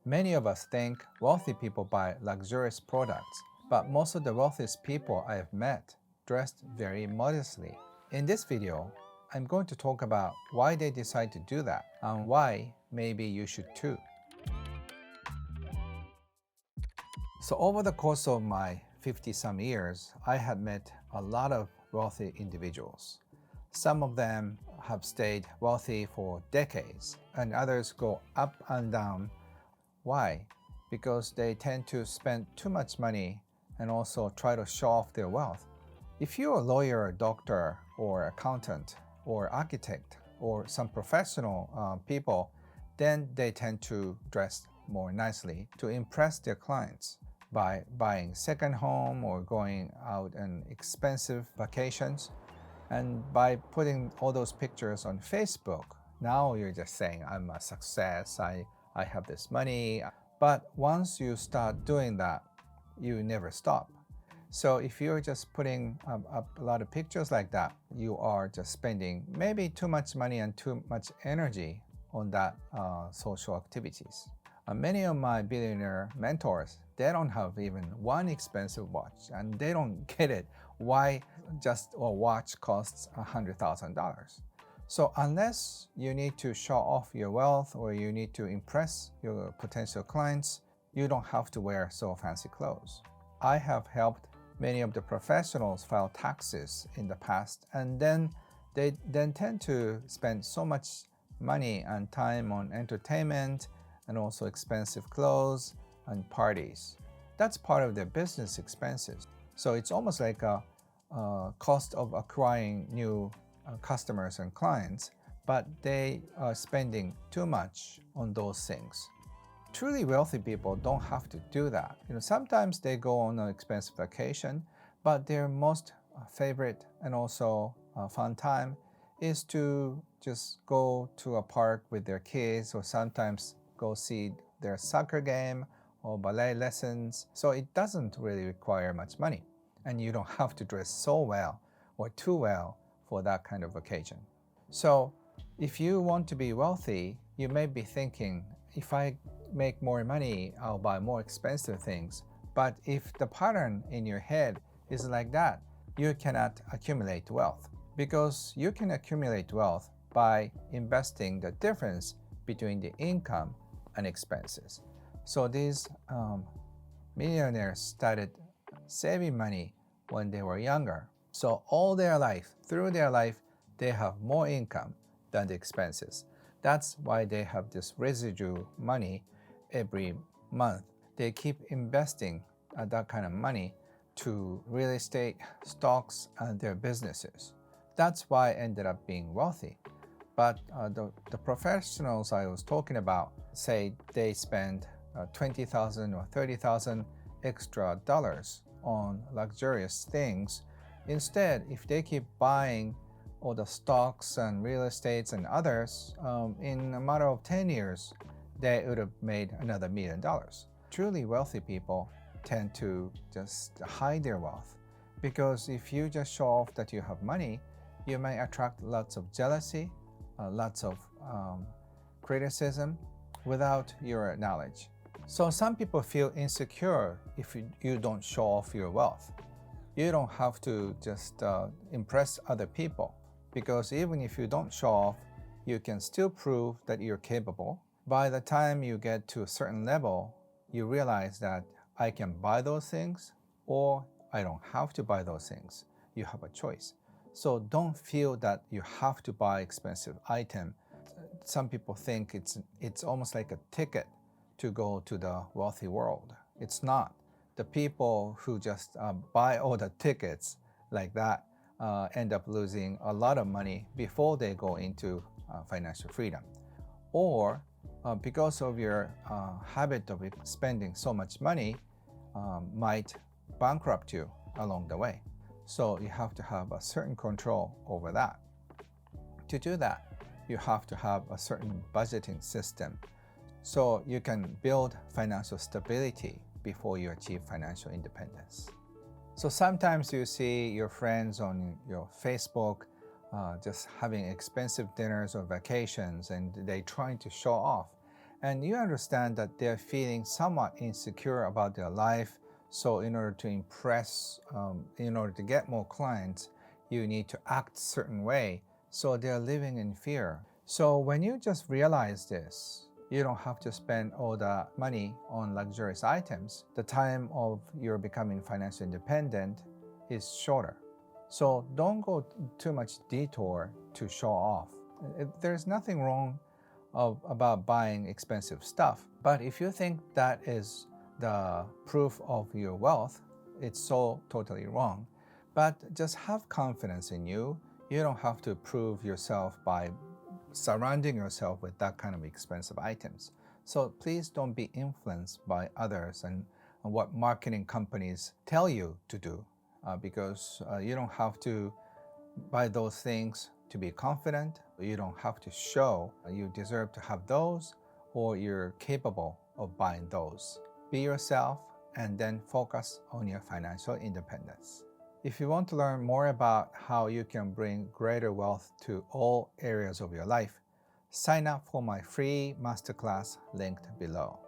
Many of us think wealthy people buy luxurious products, but most of the wealthiest people I have met dressed very modestly. In this video, I'm going to talk about why they decide to do that and why maybe you should too. So over the course of my 50-some years, I have met a lot of wealthy individuals. Some of them have stayed wealthy for decades, and others go up and down. Why? Because they tend to spend too much money and also try to show off their wealth. If you're a lawyer, doctor, or accountant, or architect, or some professional people, then they tend to dress more nicely to impress their clients by buying second home or going out on expensive vacations. And by putting all those pictures on Facebook, now you're just saying, I'm a success, I have this money. But once you start doing that, you never stop. So if you're just putting up a lot of pictures like that, you are just spending maybe too much money and too much energy on that social activities. Many of my billionaire mentors, they don't have even one expensive watch, and they don't get it why just a watch costs $100,000. So unless you need to show off your wealth or you need to impress your potential clients, you don't have to wear so fancy clothes. I have helped many of the professionals file taxes in the past, and then they tend to spend so much money and time on entertainment and also expensive clothes and parties. That's part of their business expenses. So it's almost like a cost of acquiring new customers and clients, but they are spending too much on those things. Truly wealthy people don't have to do that. Sometimes they go on an expensive vacation, but their most favorite and also fun time is to just go to a park with their kids, or sometimes go see their soccer game or ballet lessons. So it doesn't really require much money, and you don't have to dress so well or too well for that kind of occasion. So if you want to be wealthy, you may be thinking, if I make more money, I'll buy more expensive things. But if the pattern in your head is like that, you cannot accumulate wealth, because you can accumulate wealth by investing the difference between the income and expenses. So these millionaires started saving money when they were younger. So all their life, through their life, they have more income than the expenses. That's why they have this residual money every month. They keep investing that kind of money to real estate, stocks, and their businesses. That's why I ended up being wealthy. But the professionals I was talking about, say they spend $20,000 or $30,000 extra dollars on luxurious things. Instead, if they keep buying all the stocks and real estates and others, in a matter of 10 years, they would have made another $1 million. Truly wealthy people tend to just hide their wealth, because if you just show off that you have money, you may attract lots of jealousy, lots of criticism without your knowledge. So some people feel insecure if you don't show off your wealth. You don't have to just impress other people, because even if you don't show off, you can still prove that you're capable. By the time you get to a certain level, you realize that I can buy those things, or I don't have to buy those things. You have a choice. So don't feel that you have to buy expensive item. Some people think it's almost like a ticket to go to the wealthy world. It's not. The people who just buy all the tickets like that end up losing a lot of money before they go into financial freedom. Or because of your habit of spending so much money, might bankrupt you along the way. So you have to have a certain control over that. To do that, you have to have a certain budgeting system, so you can build financial stability before you achieve financial independence. So sometimes you see your friends on your Facebook just having expensive dinners or vacations, and they trying to show off. and you understand that they're feeling somewhat insecure about their life. So in order to impress, in order to get more clients, you need to act a certain way. So they're living in fear. So when you just realize this, you don't have to spend all the money on luxurious items. The time of your becoming financially independent is shorter. So don't go too much detour to show off. There's nothing wrong about buying expensive stuff, but if you think that is the proof of your wealth, it's so totally wrong. But just have confidence in you. You don't have to prove yourself by surrounding yourself with that kind of expensive items. So please don't be influenced by others and what marketing companies tell you to do, because you don't have to buy those things to be confident. You don't have to show you deserve to have those or you're capable of buying those. Be yourself and then focus on your financial independence. If you want to learn more about how you can bring greater wealth to all areas of your life, sign up for my free masterclass linked below.